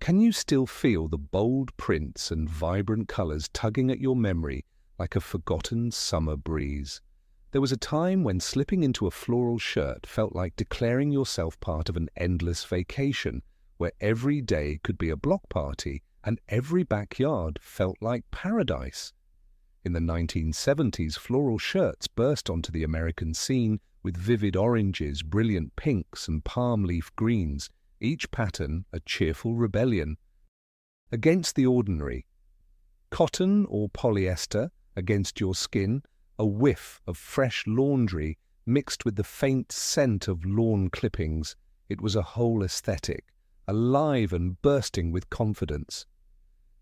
Can you still feel the bold prints and vibrant colors tugging at your memory like a forgotten summer breeze? There was a time when slipping into a floral shirt felt like declaring yourself part of an endless vacation, where every day could be a block party and every backyard felt like paradise. In the 1970s, floral shirts burst onto the American scene with vivid oranges, brilliant pinks, and palm leaf greens, each pattern a cheerful rebellion against the ordinary. Cotton or polyester against your skin, a whiff of fresh laundry mixed with the faint scent of lawn clippings. It was a whole aesthetic, alive and bursting with confidence.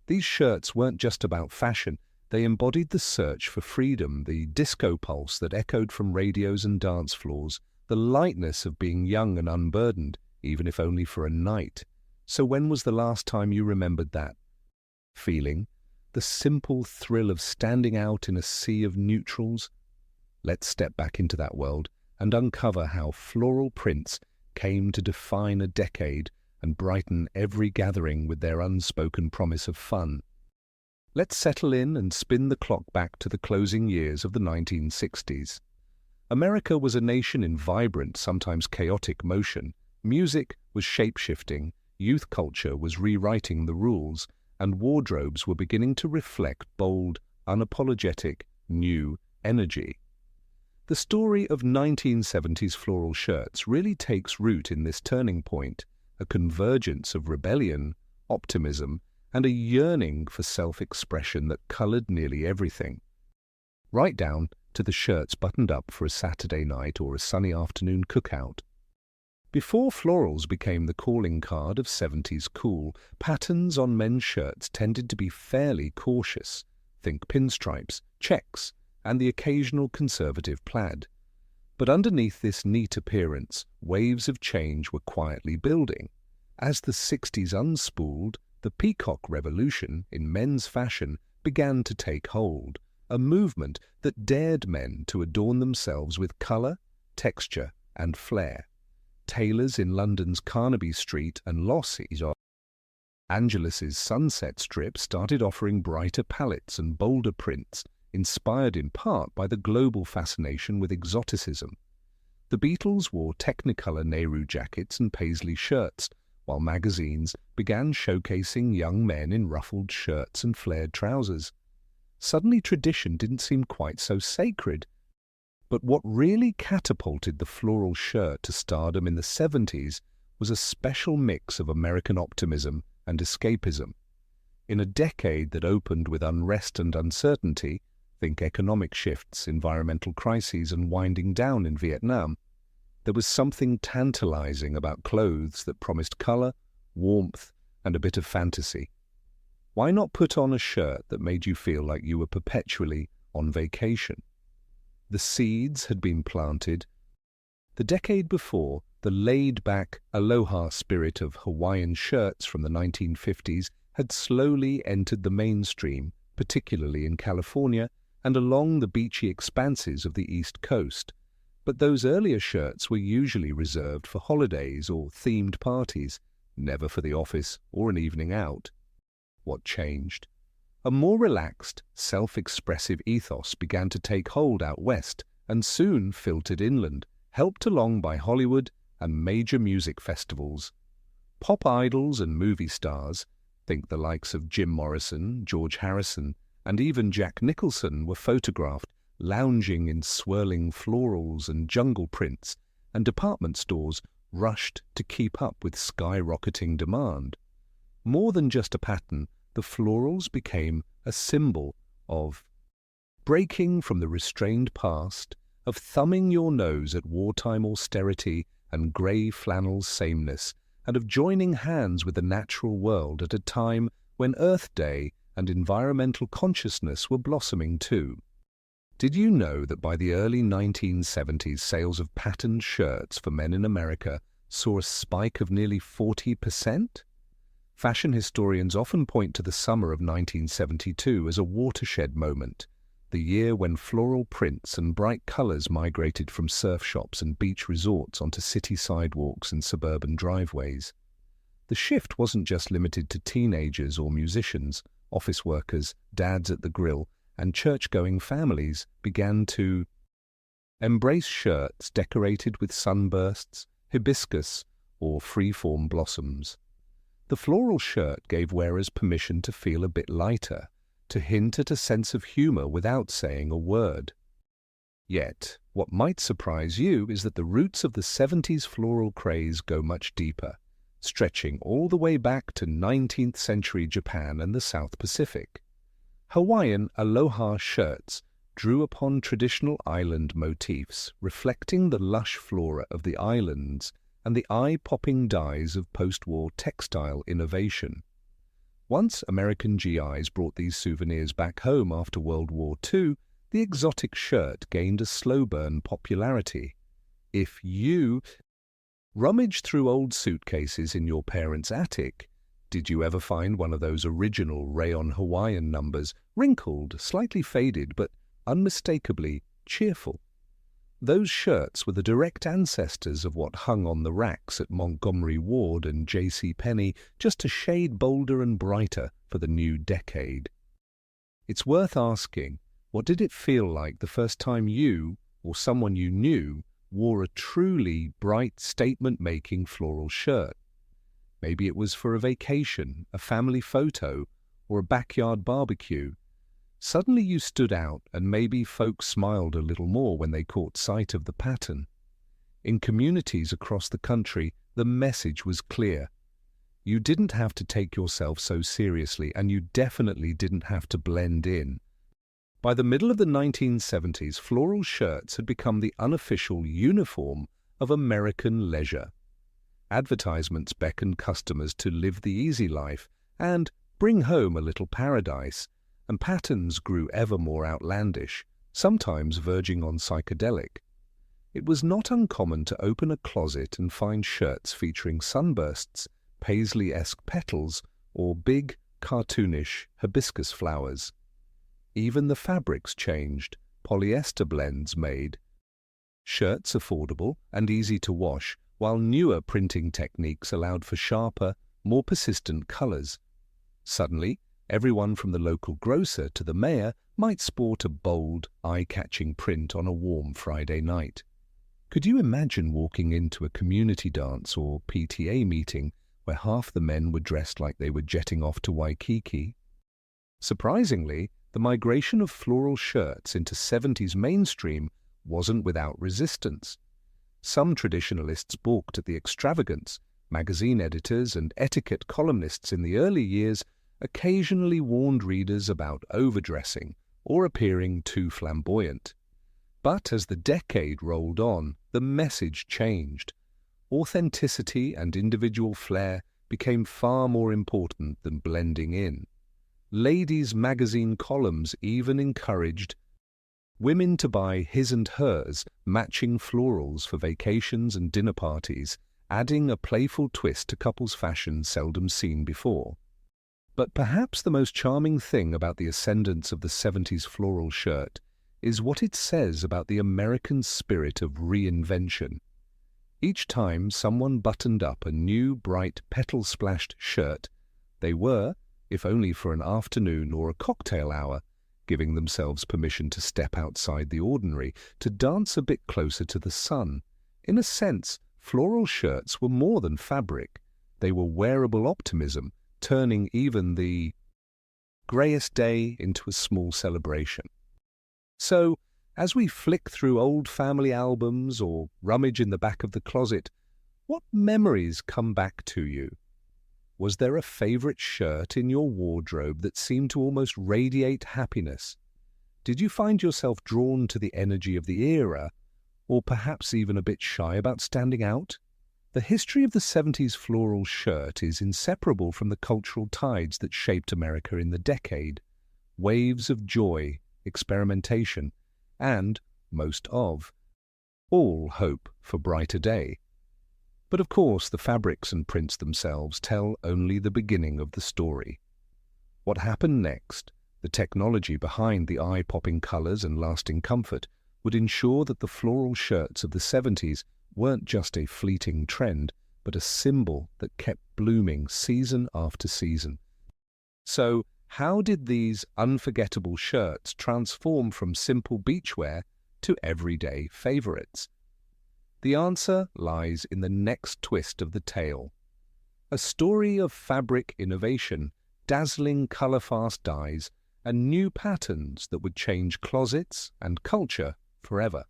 These shirts weren't just about fashion. They embodied the search for freedom, the disco pulse that echoed from radios and dance floors, the lightness of being young and unburdened, even if only for a night. So when was the last time you remembered that feeling? The simple thrill of standing out in a sea of neutrals? Let's step back into that world and uncover how floral prints came to define a decade and brighten every gathering with their unspoken promise of fun. Let's settle in and spin the clock back to the closing years of the 1960s. America was a nation in vibrant, sometimes chaotic motion. Music was shape-shifting, youth culture was rewriting the rules, and wardrobes were beginning to reflect bold, unapologetic, new energy. The story of 1970s floral shirts really takes root in this turning point, a convergence of rebellion, optimism, and a yearning for self-expression that colored nearly everything, right down to the shirts buttoned up for a Saturday night or a sunny afternoon cookout. Before florals became the calling card of 70s cool, patterns on men's shirts tended to be fairly cautious. Think pinstripes, checks, and the occasional conservative plaid. But underneath this neat appearance, waves of change were quietly building. As the 60s unspooled, the Peacock Revolution in men's fashion began to take hold, a movement that dared men to adorn themselves with color, texture, and flair. Tailors in London's Carnaby Street and Los Angeles's Sunset Strip started offering brighter palettes and bolder prints, inspired in part by the global fascination with exoticism. The Beatles wore Technicolor Nehru jackets and paisley shirts, while magazines began showcasing young men in ruffled shirts and flared trousers. Suddenly tradition didn't seem quite so sacred. But what really catapulted the floral shirt to stardom in the 70s was a special mix of American optimism and escapism. In a decade that opened with unrest and uncertainty, think economic shifts, environmental crises, and winding down in Vietnam, there was something tantalizing about clothes that promised color, warmth, and a bit of fantasy. Why not put on a shirt that made you feel like you were perpetually on vacation? The seeds had been planted. The decade before, the laid-back aloha spirit of Hawaiian shirts from the 1950s had slowly entered the mainstream, particularly in California and along the beachy expanses of the East Coast. But those earlier shirts were usually reserved for holidays or themed parties, never for the office or an evening out. What changed? A more relaxed, self-expressive ethos began to take hold out west and soon filtered inland, helped along by Hollywood and major music festivals. Pop idols and movie stars, think the likes of Jim Morrison, George Harrison, and even Jack Nicholson, were photographed lounging in swirling florals and jungle prints, and department stores rushed to keep up with skyrocketing demand. More than just a pattern, the florals became a symbol of breaking from the restrained past, of thumbing your nose at wartime austerity and grey flannel sameness, and of joining hands with the natural world at a time when Earth Day and environmental consciousness were blossoming too. Did you know that by the early 1970s, sales of patterned shirts for men in America saw a spike of nearly 40%? Fashion historians often point to the summer of 1972 as a watershed moment, the year when floral prints and bright colors migrated from surf shops and beach resorts onto city sidewalks and suburban driveways. The shift wasn't just limited to teenagers or musicians. Office workers, dads at the grill, and church-going families began to embrace shirts decorated with sunbursts, hibiscus, or free-form blossoms. The floral shirt gave wearers permission to feel a bit lighter, to hint at a sense of humor without saying a word. Yet, what might surprise you is that the roots of the 70s floral craze go much deeper, stretching all the way back to 19th century Japan and the South Pacific. Hawaiian aloha shirts drew upon traditional island motifs, reflecting the lush flora of the islands and the eye-popping dyes of post-war textile innovation. Once American GIs brought these souvenirs back home after World War II, the exotic shirt gained a slow-burn popularity. If you rummaged through old suitcases in your parents' attic, did you ever find one of those original rayon Hawaiian numbers, wrinkled, slightly faded, but unmistakably cheerful? Those shirts were the direct ancestors of what hung on the racks at Montgomery Ward and J.C. Penney, just a shade bolder and brighter for the new decade. It's worth asking, what did it feel like the first time you, or someone you knew, wore a truly bright, statement-making floral shirt? Maybe it was for a vacation, a family photo, or a backyard barbecue. Suddenly you stood out, and maybe folks smiled a little more when they caught sight of the pattern. In communities across the country, the message was clear. You didn't have to take yourself so seriously, and you definitely didn't have to blend in. By the middle of the 1970s, floral shirts had become the unofficial uniform of American leisure. Advertisements beckoned customers to live the easy life and bring home a little paradise, and patterns grew ever more outlandish, sometimes verging on psychedelic. It was not uncommon to open a closet and find shirts featuring sunbursts, paisley-esque petals, or big, cartoonish hibiscus flowers. Even the fabrics changed, polyester blends made shirts affordable and easy to wash, while newer printing techniques allowed for sharper, more persistent colors. Suddenly, everyone from the local grocer to the mayor might sport a bold, eye-catching print on a warm Friday night. Could you imagine walking into a community dance or PTA meeting where half the men were dressed like they were jetting off to Waikiki? Surprisingly, the migration of floral shirts into 70s mainstream wasn't without resistance. Some traditionalists balked at the extravagance. Magazine editors and etiquette columnists in the early years occasionally warned readers about overdressing or appearing too flamboyant. But as the decade rolled on, the message changed. Authenticity and individual flair became far more important than blending in. Ladies' magazine columns even encouraged women to buy his and hers matching florals for vacations and dinner parties, adding a playful twist to couples' fashion seldom seen before. But perhaps the most charming thing about the ascendance of the 70s floral shirt is what it says about the American spirit of reinvention. Each time someone buttoned up a new, bright, petal-splashed shirt, they were, if only for an afternoon or a cocktail hour, giving themselves permission to step outside the ordinary, to dance a bit closer to the sun. In a sense, floral shirts were more than fabric. They were wearable optimism, turning even the greyest day into a small celebration. So, as we flick through old family albums or rummage in the back of the closet, what memories come back to you? Was there a favorite shirt in your wardrobe that seemed to almost radiate happiness? Did you find yourself drawn to the energy of the era, or perhaps even a bit shy about standing out? The history of the 70s floral shirt is inseparable from the cultural tides that shaped America in the decade. Waves of joy, experimentation, and, most of, all hope for brighter day. But of course, the fabrics and prints themselves tell only the beginning of the story. What happened next, the technology behind the eye-popping colors and lasting comfort, would ensure that the floral shirts of the 70s weren't just a fleeting trend, but a symbol that kept blooming season after season. So, how did these unforgettable shirts transform from simple beachwear to everyday favorites? The answer lies in the next twist of the tale. A story of fabric innovation, dazzling color-fast dyes, and new patterns that would change closets and culture forever.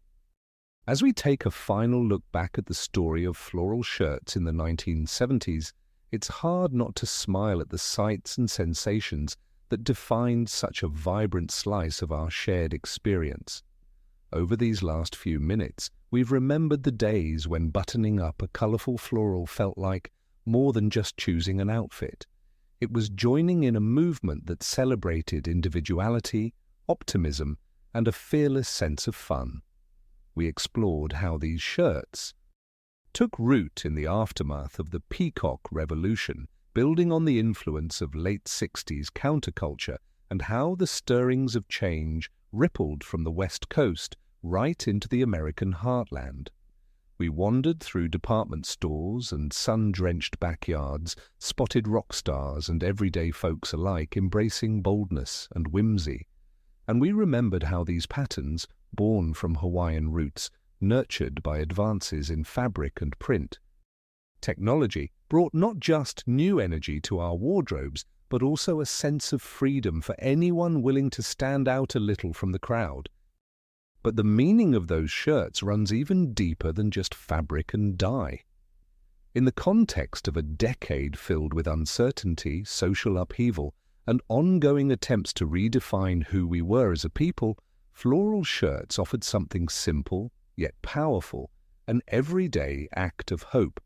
As we take a final look back at the story of floral shirts in the 1970s, it's hard not to smile at the sights and sensations that defined such a vibrant slice of our shared experience. Over these last few minutes, we've remembered the days when buttoning up a colorful floral felt like more than just choosing an outfit. It was joining in a movement that celebrated individuality, optimism, and a fearless sense of fun. We explored how these shirts took root in the aftermath of the Peacock Revolution, building on the influence of late 60s counterculture, and how the stirrings of change rippled from the West Coast right into the American heartland. We wandered through department stores and sun-drenched backyards, spotted rock stars and everyday folks alike embracing boldness and whimsy. And we remembered how these patterns, born from Hawaiian roots, nurtured by advances in fabric and print. Technology brought not just new energy to our wardrobes, but also a sense of freedom for anyone willing to stand out a little from the crowd. But the meaning of those shirts runs even deeper than just fabric and dye. In the context of a decade filled with uncertainty, social upheaval, and ongoing attempts to redefine who we were as a people, floral shirts offered something simple, yet powerful, an everyday act of hope.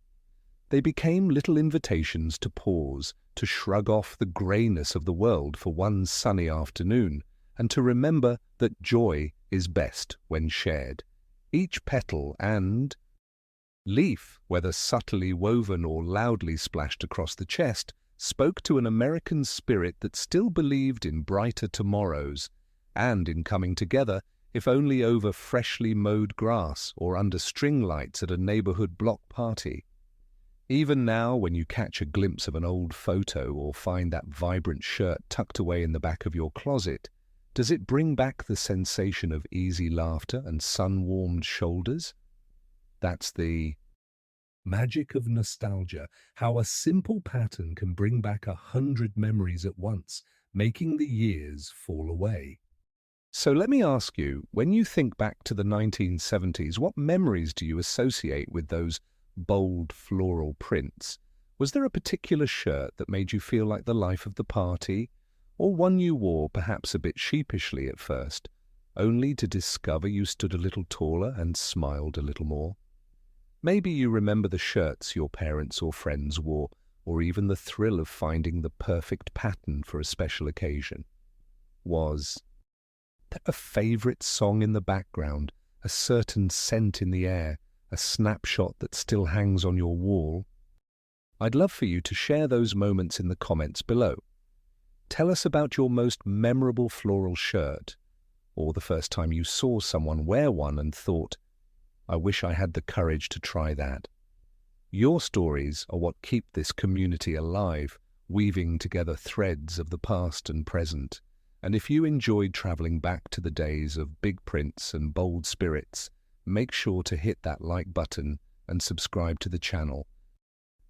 They became little invitations to pause, to shrug off the greyness of the world for one sunny afternoon, and to remember that joy is best when shared. Each petal and leaf, whether subtly woven or loudly splashed across the chest, spoke to an American spirit that still believed in brighter tomorrows, and in coming together, if only over freshly mowed grass or under string lights at a neighborhood block party. Even now, when you catch a glimpse of an old photo or find that vibrant shirt tucked away in the back of your closet, does it bring back the sensation of easy laughter and sun-warmed shoulders? That's the magic of nostalgia, how a simple pattern can bring back 100 memories at once, making the years fall away. So let me ask you, when you think back to the 1970s, what memories do you associate with those bold floral prints? Was there a particular shirt that made you feel like the life of the party, or one you wore perhaps a bit sheepishly at first, only to discover you stood a little taller and smiled a little more? Maybe you remember the shirts your parents or friends wore, or even the thrill of finding the perfect pattern for a special occasion. Was there a favorite song in the background, a certain scent in the air, a snapshot that still hangs on your wall? I'd love for you to share those moments in the comments below. Tell us about your most memorable floral shirt, or the first time you saw someone wear one and thought, I wish I had the courage to try that. Your stories are what keep this community alive, weaving together threads of the past and present. And if you enjoyed traveling back to the days of big prints and bold spirits, make sure to hit that like button and subscribe to the channel.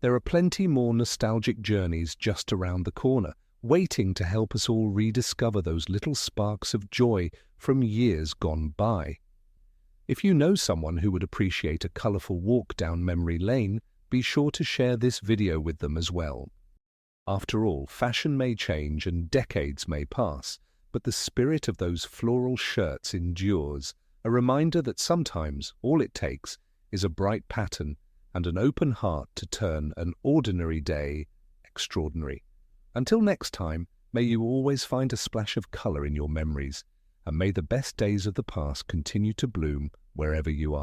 There are plenty more nostalgic journeys just around the corner, waiting to help us all rediscover those little sparks of joy from years gone by. If you know someone who would appreciate a colourful walk down memory lane, be sure to share this video with them as well. After all, fashion may change and decades may pass, but the spirit of those floral shirts endures, a reminder that sometimes all it takes is a bright pattern and an open heart to turn an ordinary day extraordinary. Until next time, may you always find a splash of colour in your memories, and may the best days of the past continue to bloom wherever you are.